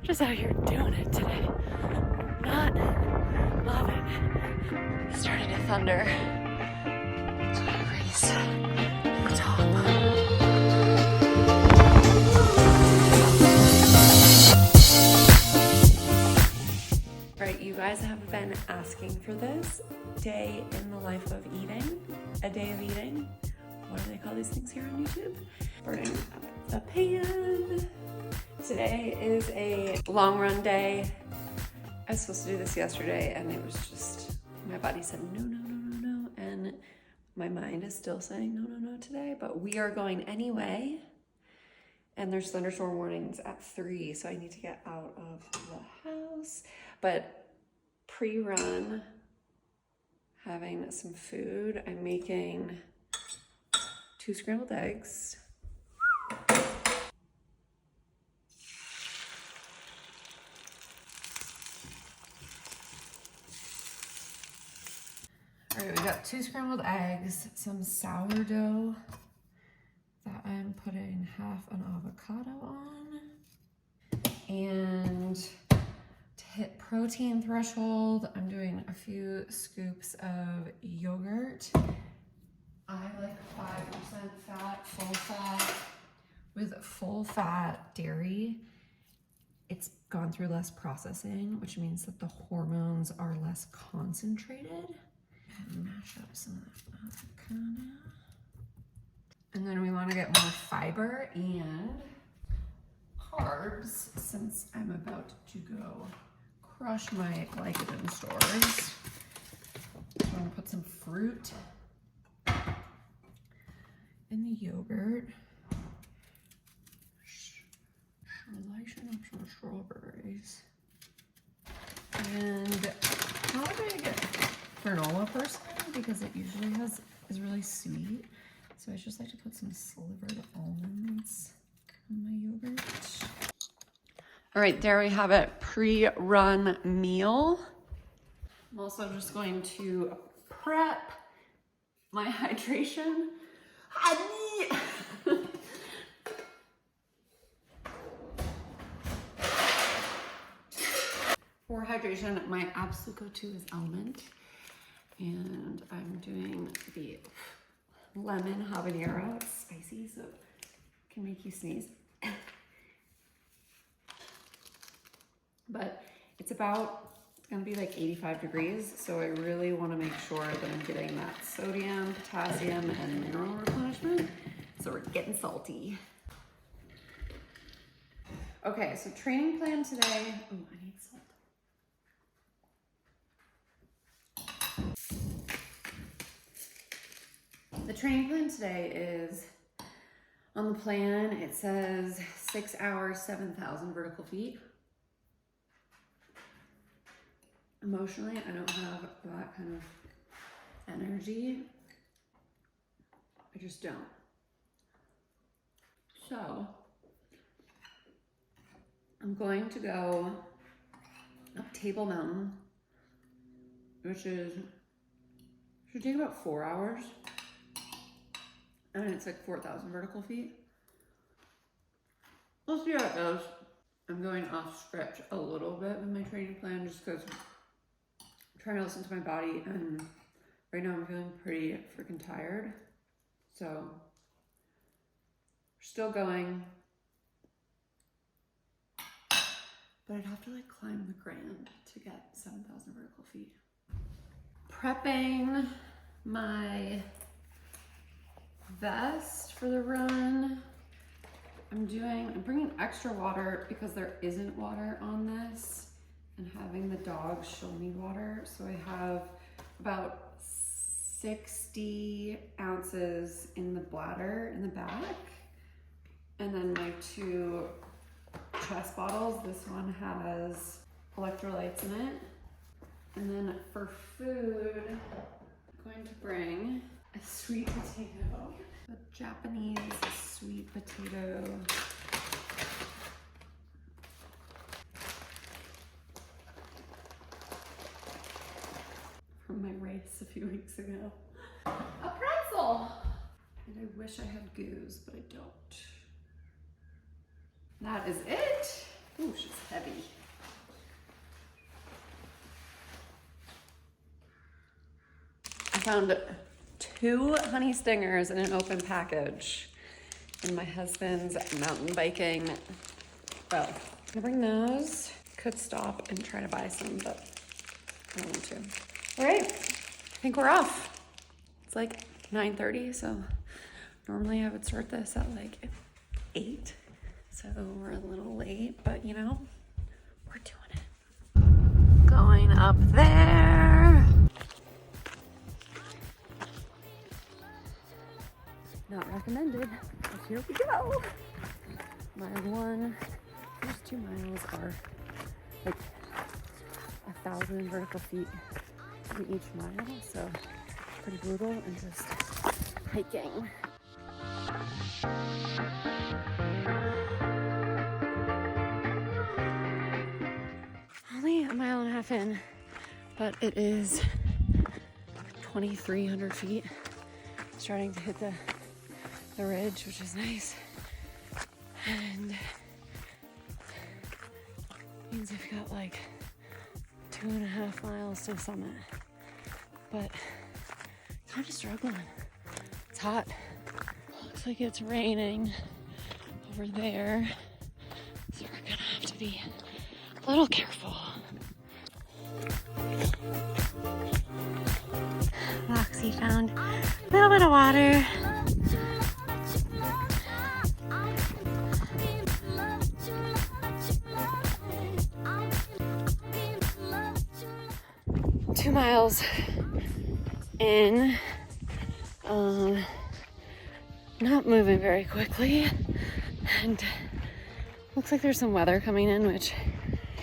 Just out here doing it today. Not loving it. Starting to thunder. So I race to the top. Right, you guys have been asking for this day in the life of eating, a day of eating. What do they call these things here on YouTube? Burning up a pan. Today is a long run day. I was supposed to do this yesterday and it was just, my body said no, no, no, no, no. And my mind is still saying no, no, no today, but we are going anyway. And there's thunderstorm warnings at 3, so I need to get out of the house. But pre-run, having some food. I'm making 2 scrambled eggs. All right, we got 2 scrambled eggs, some sourdough that I'm putting half an avocado on. And to hit protein threshold, I'm doing a few scoops of yogurt. I like 5% fat, full fat. With full fat dairy, it's gone through less processing, which means that the hormones are less concentrated. And mash up some avocado. And then we want to get more fiber and carbs since I'm about to go crush my glycogen stores. So I'm gonna put some fruit in the yogurt. Slicing up some strawberries. And not a big granola person because it usually is really sweet. So I just like to put some slivered almonds in my yogurt. All right, there we have it, pre-run meal. I'm also just going to prep my hydration. For hydration, my absolute go-to is Element. And I'm doing the lemon habanero. It's spicy, so it can make you sneeze. But it's gonna be like 85 degrees, so I really wanna make sure that I'm getting that sodium, potassium, and mineral replenishment. So we're getting salty. Okay, so training plan today. Oh, I need salt. The training plan today is, on the plan, it says 6 hours, 7,000 vertical feet. Emotionally, I don't have that kind of energy. I just don't. So, I'm going to go up Table Mountain, which should take about 4 hours. And it's like 4,000 vertical feet. We'll see how it goes. I'm going off script a little bit with my training plan just because I'm trying to listen to my body, and right now I'm feeling pretty freaking tired. So we're still going. But I'd have to like climb the Grand to get 7,000 vertical feet. Prepping my vest for the run. I'm bringing extra water because there isn't water on this, and having the dogs show me water. So I have about 60 ounces in the bladder in the back. And then my 2 chest bottles. This one has electrolytes in it. And then for food, I'm going to bring a sweet potato, a Japanese sweet potato. From my race a few weeks ago. A pretzel! And I wish I had goose, but I don't. That is it. Ooh, she's heavy. I found 2 honey stingers in an open package in my husband's mountain biking. Well, I bring those. Could stop and try to buy some, but I don't want to. All right, I think we're off. It's like 9:30, so normally I would start this at like 8. So we're a little late, but you know, we're doing it. Going up there. Not recommended, but here we go. Mile 1, first 2 miles are like 1,000 vertical feet in each mile, so pretty brutal and just hiking. Only a mile and a half in, but it is 2,300 feet. Starting to hit the ridge, which is nice. And means I've got like 2.5 miles to the summit. But kind of struggling. It's hot. Looks like it's raining over there. So we're gonna have to be a little careful. Roxy found a little bit of water. Two miles in, not moving very quickly, and looks like there's some weather coming in, which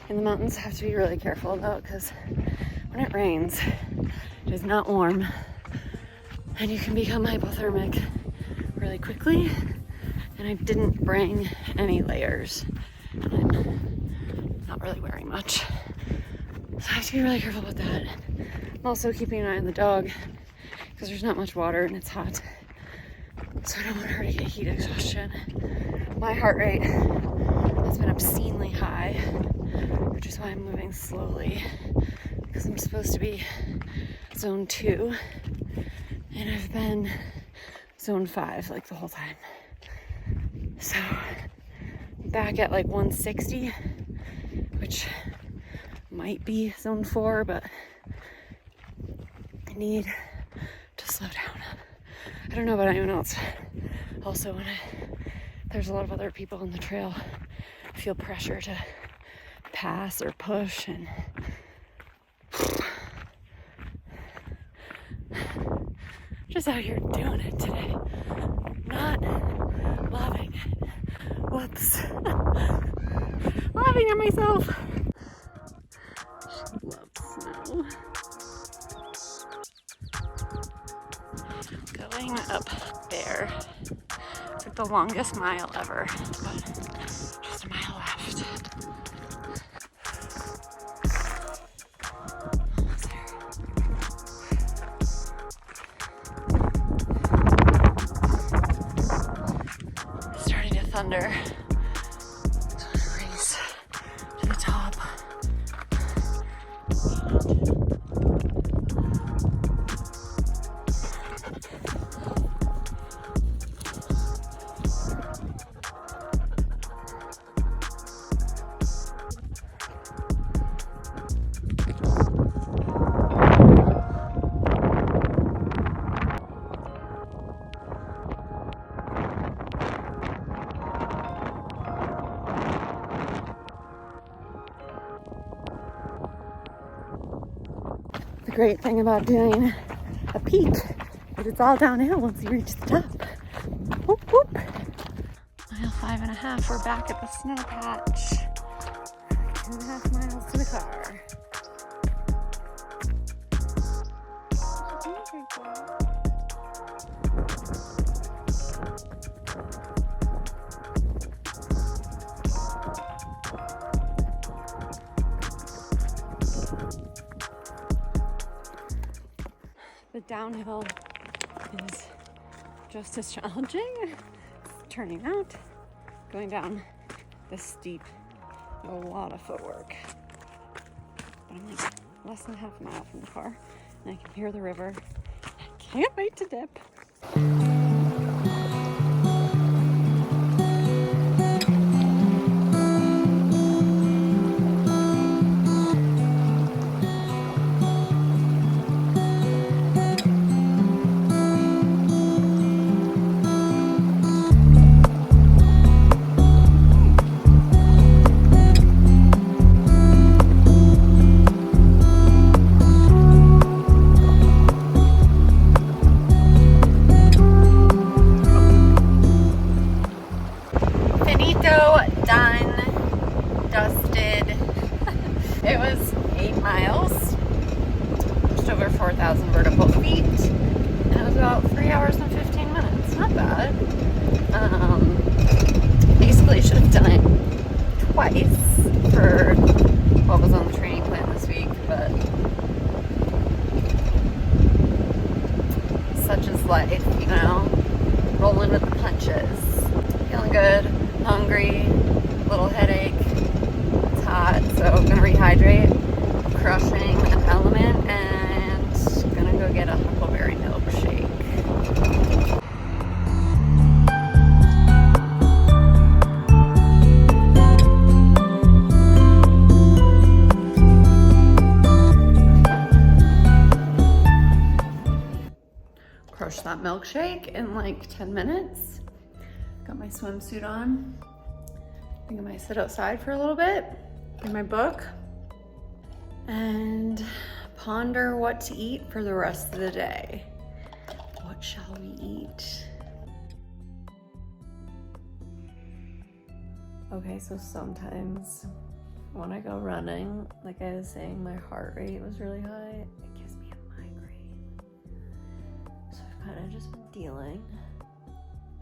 in the mountains have to be really careful about, because when it rains, it is not warm, and you can become hypothermic really quickly. And I didn't bring any layers. I'm not really wearing much, so I have to be really careful about that. I'm also keeping an eye on the dog because there's not much water and it's hot, so I don't want her to get heat exhaustion. My heart rate has been obscenely high, which is why I'm moving slowly, because I'm supposed to be zone 2 and I've been zone 5 like the whole time. So I'm back at like 160, which might be zone 4, but I need to slow down. I don't know about anyone else. Also, when there's a lot of other people on the trail, I feel pressure to pass or push, and just out here doing it today. Not loving it. Whoops. Laughing at myself. She loves snow. Going up there. It's like the longest mile ever, but just a mile left. Almost there. It's starting to thunder. So I race to the top. The great thing about doing a peak is it's all downhill once you reach the top. Whoop, whoop. Mile 5.5, we're back at the snow patch. 2.5 miles to the car. The downhill is just as challenging. It's turning out, going down this steep A lot of footwork. But I'm like less than half a mile from the car, and I can hear the river. I can't wait to dip. Done, dusted. It was 8 miles, just over 4,000 vertical feet, and it was about 3 hours and 15 minutes. Not bad. Basically should have done it twice for what was on the training plan this week, but such is life, you know, rolling with the punches. Feeling good, hungry, little headache, it's hot, so I'm gonna rehydrate, crushing an element, and gonna go get a huckleberry milkshake. Crush that milkshake in like 10 minutes. Got my swimsuit on. I think I might sit outside for a little bit, read my book, and ponder what to eat for the rest of the day. What shall we eat? Okay, so sometimes when I go running, like I was saying, my heart rate was really high. It gives me a migraine. So I've kind of just been dealing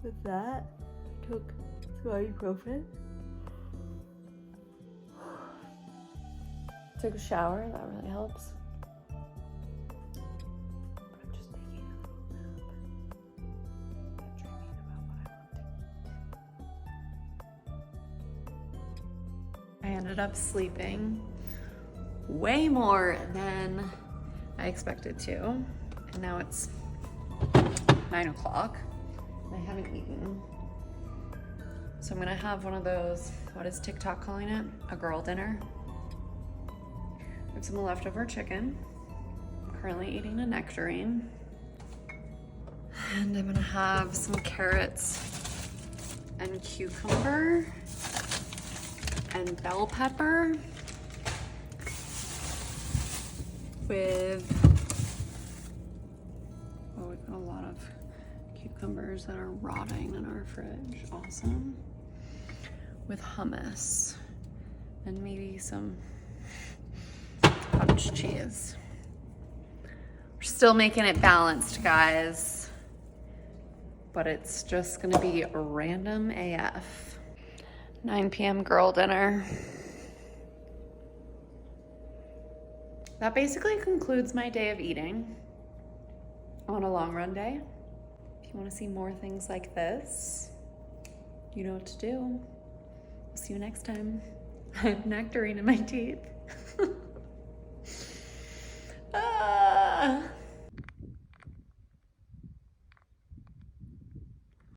with that. I took some ibuprofen. Took a shower, that really helps. But I'm just taking a little nap. I'm dreaming about what I want to eat. I ended up sleeping way more than I expected to. And now it's 9 o'clock. I haven't eaten. So I'm gonna have one of those, what is TikTok calling it? A girl dinner. I have some leftover chicken. I'm currently eating a nectarine. And I'm gonna have some carrots and cucumber and bell pepper with, oh, we've got a lot of cucumbers that are rotting in our fridge. Awesome. With hummus and maybe some cottage cheese. We're still making it balanced, guys, but it's just gonna be random AF. 9 p.m. girl dinner. That basically concludes my day of eating on a long run day. If you want to see more things like this, you know what to do. I'll see you next time. I have nectarine in my teeth.